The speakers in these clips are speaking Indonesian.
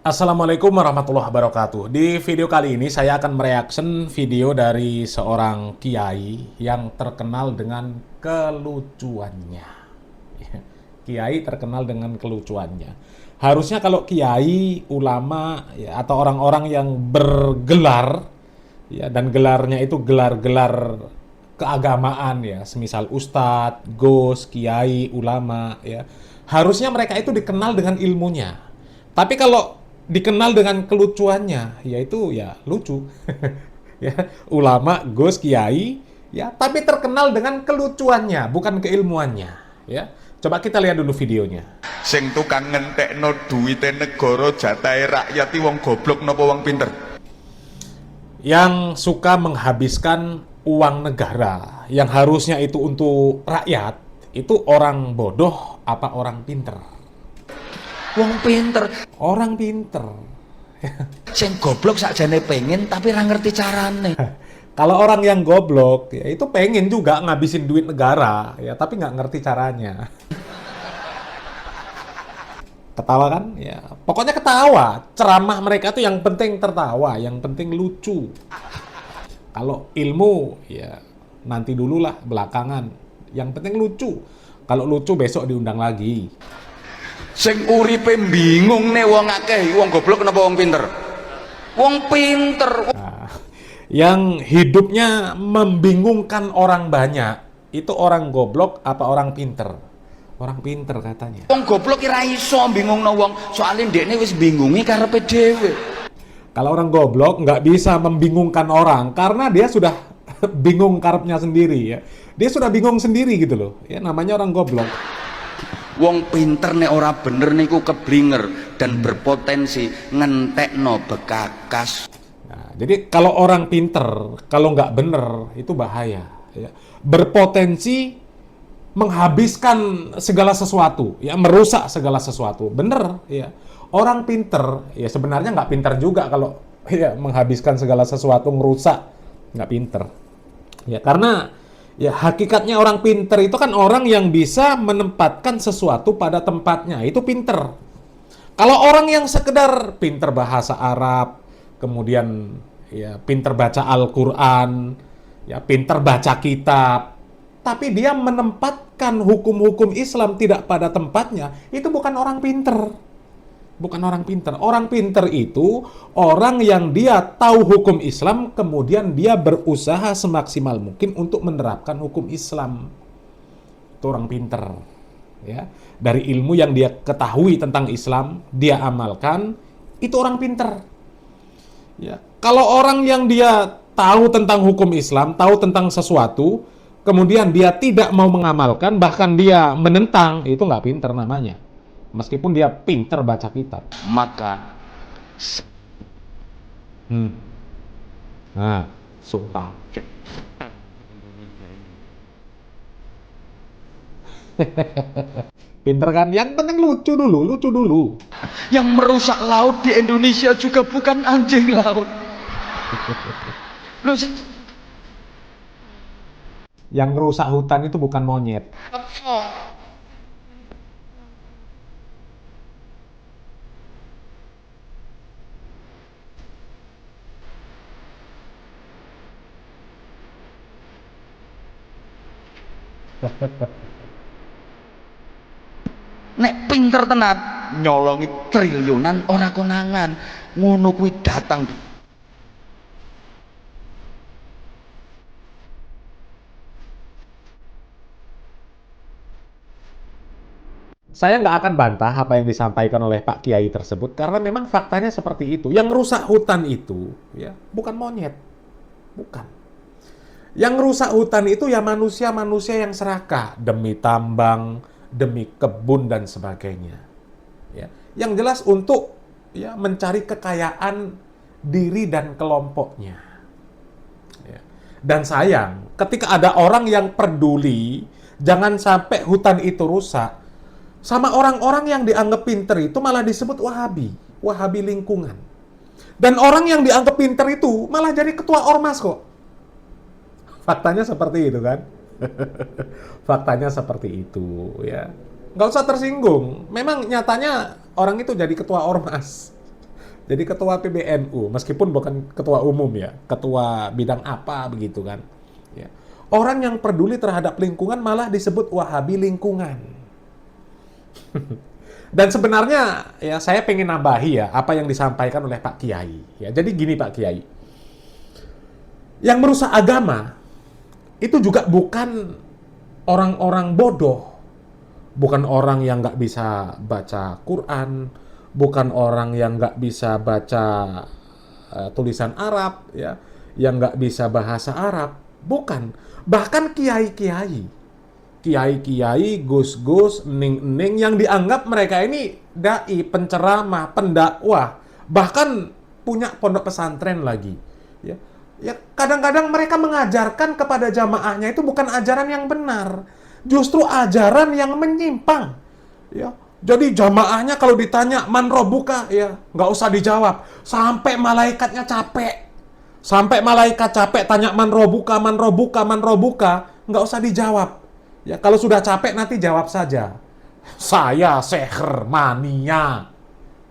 Assalamualaikum warahmatullahi wabarakatuh. Di video kali ini saya akan mereaction video dari seorang kiai yang terkenal dengan kelucuannya. Kiai terkenal dengan kelucuannya. Harusnya kalau kiai, ulama, ya, atau orang-orang yang bergelar, ya, dan gelarnya itu gelar-gelar keagamaan, ya, semisal ustadz, gus, kiai, ulama, ya, harusnya mereka itu dikenal dengan ilmunya. Tapi kalau dikenal dengan kelucuannya, yaitu ya lucu. Ya, ulama, gus, kiai, ya, tapi terkenal dengan kelucuannya, bukan keilmuannya, ya. Coba kita lihat dulu videonya. Sing tukang ngentekno duwite negara jatahe rakyat wong goblok napa wong pinter? Yang suka menghabiskan uang negara yang harusnya itu untuk rakyat, itu orang bodoh apa orang pinter? Wong pinter, Orang pinter. sing goblok sakjane pengen tapi ora ngerti carane. Kalau orang yang goblok, ya itu pengen juga ngabisin duit negara, ya tapi nggak ngerti caranya. Ketawa kan? Ya, pokoknya ketawa. Ceramah mereka tuh yang penting tertawa, yang penting lucu. Kalau ilmu, ya nanti dulu lah, belakangan. Yang penting lucu. Kalau lucu besok diundang lagi. Sing uripe bingung nih wong akeh, wong goblok napa wong pinter? Wong pinter. Nah, yang hidupnya membingungkan orang banyak, itu orang goblok apa orang pinter? Orang pinter katanya. Wong goblok ora iso bingungno wong, soalnya ndekne wis bingungi karepe dhewe. Kalau orang goblok nggak bisa membingungkan orang karena dia sudah bingung karepnya sendiri, ya. Dia sudah bingung sendiri gitu loh. Ya namanya orang goblok. Wong pinter nek ora bener niku keblinger dan berpotensi ngentekno bekakas. Nah, jadi kalau orang pinter, kalau nggak bener itu bahaya, ya. Berpotensi menghabiskan segala sesuatu, ya, merusak segala sesuatu. Bener, ya. Orang pinter, ya sebenarnya nggak pinter juga kalau ya menghabiskan segala sesuatu, merusak, nggak pinter. Ya karena ya hakikatnya orang pinter itu kan orang yang bisa menempatkan sesuatu pada tempatnya, itu pinter. Kalau orang yang sekedar pinter bahasa Arab, kemudian ya pinter baca Al-Quran, ya pinter baca kitab, tapi dia menempatkan hukum-hukum Islam tidak pada tempatnya, itu bukan orang pinter. Bukan orang pinter. Orang pinter itu orang yang dia tahu hukum Islam, kemudian dia berusaha semaksimal mungkin untuk menerapkan hukum Islam. Itu orang pinter. Ya. Dari ilmu yang dia ketahui tentang Islam, dia amalkan, itu orang pinter. Ya. Kalau orang yang dia tahu tentang hukum Islam, tahu tentang sesuatu, kemudian dia tidak mau mengamalkan, bahkan dia menentang, itu nggak pinter namanya. Meskipun dia pinter baca kitab. Maka Nah, sultan. Pinter kan? Yang penting lucu dulu, lucu dulu. yang merusak laut di Indonesia juga bukan anjing laut. Lu Yang merusak hutan itu bukan monyet. nek pinter tenan nyolongi triliunan ora konangan, ngono kuwi datang. Saya nggak akan bantah apa yang disampaikan oleh Pak Kiai tersebut, karena memang faktanya seperti itu. Yang merusak hutan itu, ya, bukan monyet. Bukan. Yang rusak hutan itu ya manusia-manusia yang serakah demi tambang, demi kebun dan sebagainya. Ya. Yang jelas untuk ya mencari kekayaan diri dan kelompoknya. Ya. Dan sayang, ketika ada orang yang peduli, jangan sampai hutan itu rusak. Sama orang-orang yang dianggap pinter itu malah disebut Wahabi, Wahabi lingkungan. Dan orang yang dianggap pinter itu malah jadi ketua ormas kok. Faktanya seperti itu kan? Faktanya seperti itu, ya. Nggak usah tersinggung. Memang nyatanya orang itu jadi ketua ormas. Jadi ketua PBNU, meskipun bukan ketua umum ya, ketua bidang apa begitu kan. Ya. Orang yang peduli terhadap lingkungan malah disebut Wahabi lingkungan. Dan sebenarnya ya saya pengen nambahi ya apa yang disampaikan oleh Pak Kiai. Ya, jadi gini Pak Kiai, yang merusak agama itu juga bukan orang-orang bodoh, bukan orang yang nggak bisa baca Quran, bukan orang yang nggak bisa baca tulisan Arab, ya, yang nggak bisa bahasa Arab, bukan. Bahkan kiai-kiai, gus-gus, ening-ening yang dianggap mereka ini dai, penceramah, pendakwah, bahkan punya pondok pesantren lagi. Ya, ya kadang-kadang mereka mengajarkan kepada jamaahnya itu bukan ajaran yang benar, justru ajaran yang menyimpang. Ya, jadi jamaahnya kalau ditanya man robuka, ya nggak usah dijawab, sampai malaikatnya capek, sampai malaikat capek tanya man robuka, nggak usah dijawab. Ya kalau sudah capek nanti jawab saja, saya seher mania.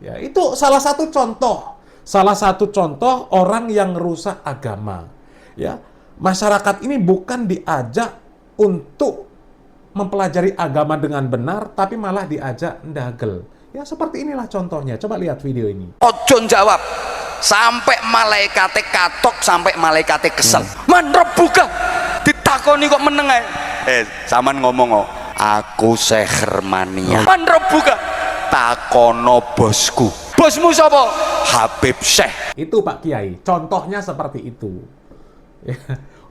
Ya itu salah satu contoh. Salah satu contoh orang yang rusak agama. Ya, masyarakat ini bukan diajak untuk mempelajari agama dengan benar, tapi malah diajak ndagel. Ya, seperti inilah contohnya. Coba lihat video ini. Ojo jawab sampai malaikate katok, sampai malaikate kesel. Man rebuka ditakoni kok meneng ae. Saman ngomong aku seher mania. Man rebuka takono bosku. Bosmu sapa? Habib Syekh. Itu Pak Kiai, contohnya seperti itu.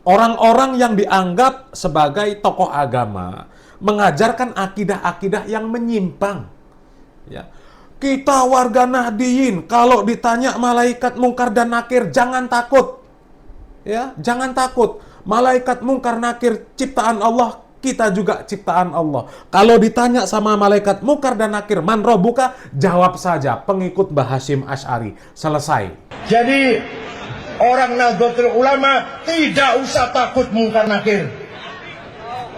Orang-orang yang dianggap sebagai tokoh agama mengajarkan akidah-akidah yang menyimpang. Ya. Kita warga Nahdliyin, kalau ditanya malaikat mungkar dan nakir, jangan takut. Ya, jangan takut. Malaikat mungkar nakir ciptaan Allah, kita juga ciptaan Allah. Kalau ditanya sama malaikat mungkar dan nakir, man robuka, jawab saja, pengikut Mbah Hasyim Asy'ari. Selesai. Jadi orang Nahdlatul Ulama tidak usah takut mungkar nakir.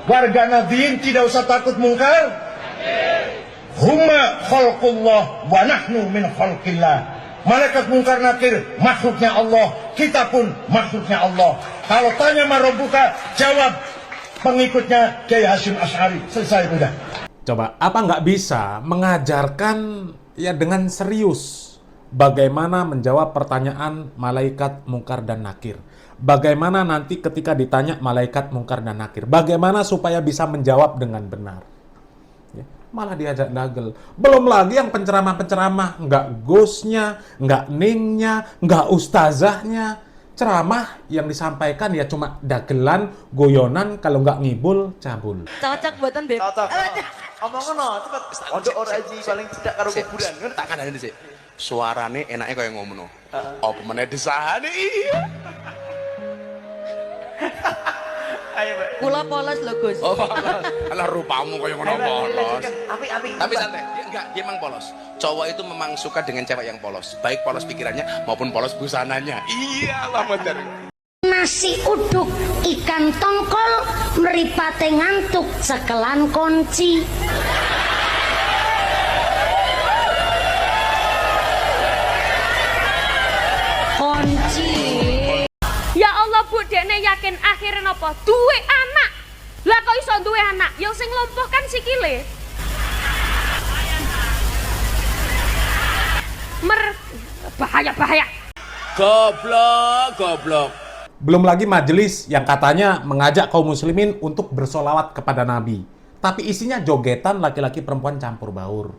Warga Nahdliyin tidak usah takut mungkar. Huma khalqullah wa nahnu min khalqillah. Malaikat mungkar nakir makhluknya Allah, kita pun makhluknya Allah. Kalau tanya man robuka, jawab pengikutnya Kiai Hasyim Asy'ari. Selesai sudah. Coba, apa nggak bisa mengajarkan ya dengan serius bagaimana menjawab pertanyaan malaikat mungkar dan nakir? Bagaimana nanti ketika ditanya malaikat mungkar dan nakir? Bagaimana supaya bisa menjawab dengan benar? Ya, malah diajak dagel. Belum lagi yang penceramah-penceramah, nggak gusnya, nggak ningnya, nggak ustazahnya. Ceramah yang disampaikan ya cuma dagelan, goyonan, kalau nggak ngibul, cabul. Cocok buatan Beb. Cocok. Omong ngono, cepet. Pondok ora aji paling cedak karo kuburan. Tak kandhani sik. Suarane enake kaya ngono. Apa meneh desahane iya. Ayo, Mbak. Kula polos lho, Gus. Oh, alah rupamu kaya ngono polos. Api. Tapi santai, dia enggak, dia emang polos. Cowok itu memang suka dengan cewek yang polos, baik polos pikirannya maupun polos busananya. Iya, lah bener. Nasi uduk ikan tongkol meripate ngantuk sekelan kunci. Kunci. Ya Allah Bu, dekne yakin akhirnya napa? Duwe anak. Lah kok iso duwe anak? Ya sing lumpuh kan sikile. Bahaya. Goblok. Belum lagi majelis yang katanya mengajak kaum muslimin untuk bersolawat kepada Nabi. Tapi isinya jogetan laki-laki perempuan campur baur.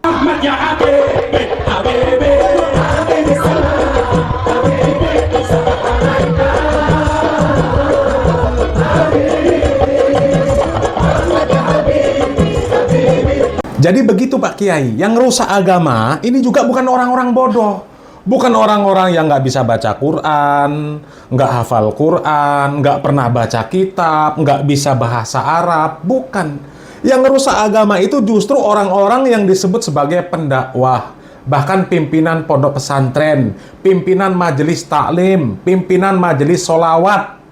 Jadi begitu Pak Kiai, yang rusak agama ini juga bukan orang-orang bodoh. Bukan orang-orang yang nggak bisa baca Quran, nggak hafal Quran, nggak pernah baca kitab, nggak bisa bahasa Arab. Bukan. Yang rusak agama itu justru orang-orang yang disebut sebagai pendakwah. Bahkan pimpinan pondok pesantren, pimpinan majelis taklim, pimpinan majelis solawat.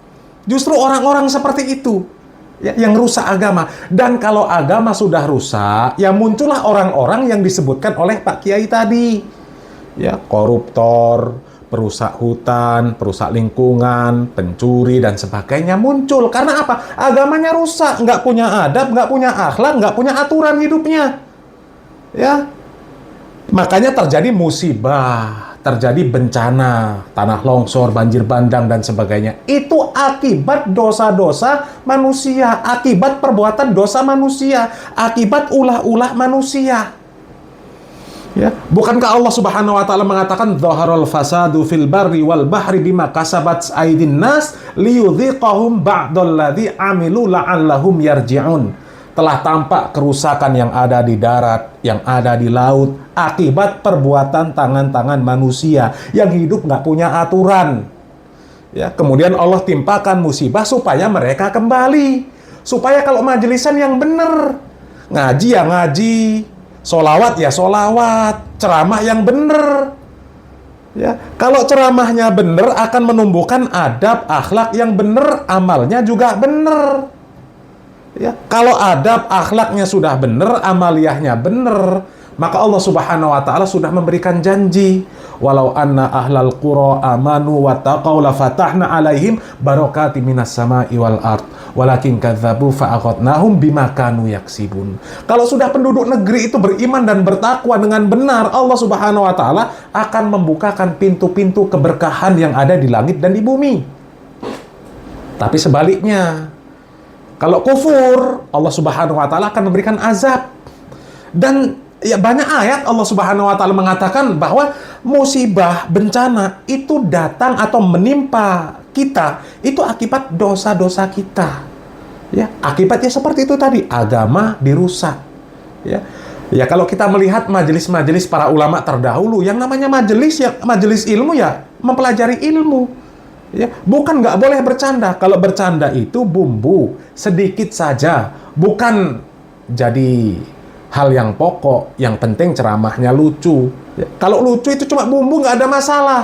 Justru orang-orang seperti itu ya, yang rusak agama. Dan kalau agama sudah rusak, ya muncullah orang-orang yang disebutkan oleh Pak Kiai tadi. Ya, koruptor, perusak hutan, perusak lingkungan, pencuri dan sebagainya muncul. Karena apa? Agamanya rusak, nggak punya adab, nggak punya akhlak, nggak punya aturan hidupnya. Ya, makanya terjadi musibah, terjadi bencana, tanah longsor, banjir bandang dan sebagainya. Itu akibat dosa-dosa manusia, akibat perbuatan dosa manusia, akibat ulah-ulah manusia. Ya, bukankah Allah Subhanahu wa taala mengatakan dhaharal fasadu fil barri wal bahri bima kasabat aydin nas liyudhiqahum ba'dalladzi amilu la'allahum yarji'un. Telah tampak kerusakan yang ada di darat, yang ada di laut akibat perbuatan tangan-tangan manusia yang hidup nggak punya aturan. Ya, kemudian Allah timpakan musibah supaya mereka kembali, supaya kalau majelisan yang benar, ngaji ya ngaji, solawat ya solawat, ceramah yang benar. Ya, kalau ceramahnya benar akan menumbuhkan adab akhlak yang benar, amalnya juga benar. Ya, kalau adab akhlaknya sudah benar, amaliyahnya benar, maka Allah Subhanahu wa taala sudah memberikan janji, walau anna ahlal qura amanu wattaqau la fatahna alaihim barakatim minas sama'i wal ard walakin kadzabu fa akhadnahum bima kanu yaksibun. Kalau sudah penduduk negeri itu beriman dan bertakwa dengan benar, Allah Subhanahu wa taala akan membukakan pintu-pintu keberkahan yang ada di langit dan di bumi. Tapi sebaliknya, kalau kufur, Allah Subhanahu wa taala akan memberikan azab. Dan ya banyak ayat Allah Subhanahu wa taala mengatakan bahwa musibah, bencana itu datang atau menimpa kita itu akibat dosa-dosa kita. Ya, akibatnya seperti itu tadi, agama dirusak. Ya. Ya, kalau kita melihat majelis-majelis para ulama terdahulu, yang namanya majelis ya majelis ilmu ya mempelajari ilmu. Ya, bukan nggak boleh bercanda. Kalau bercanda itu bumbu sedikit saja, bukan jadi hal yang pokok. Yang penting ceramahnya lucu. Ya, kalau lucu itu cuma bumbu, nggak ada masalah.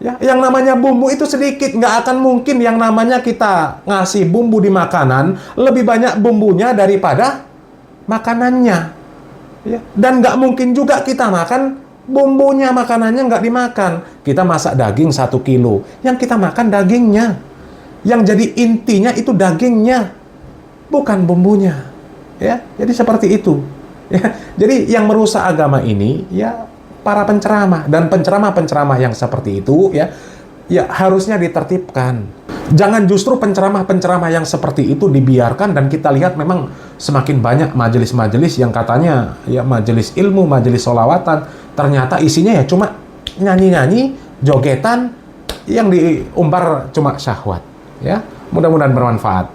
Ya, yang namanya bumbu itu sedikit, nggak akan mungkin yang namanya kita ngasih bumbu di makanan lebih banyak bumbunya daripada makanannya. Ya, dan nggak mungkin juga kita makan bumbunya, makanannya nggak dimakan. Kita masak daging 1 kilo, yang kita makan dagingnya. Yang jadi intinya itu dagingnya, bukan bumbunya. Ya, jadi seperti itu. Ya, jadi yang merusak agama ini ya para penceramah, dan penceramah-penceramah yang seperti itu ya harusnya ditertibkan. Jangan justru penceramah-penceramah yang seperti itu dibiarkan, dan kita lihat memang semakin banyak majelis-majelis yang katanya ya majelis ilmu, majelis sholawatan, ternyata isinya ya cuma nyanyi-nyanyi, jogetan, yang diumbar cuma syahwat. Ya, mudah-mudahan bermanfaat.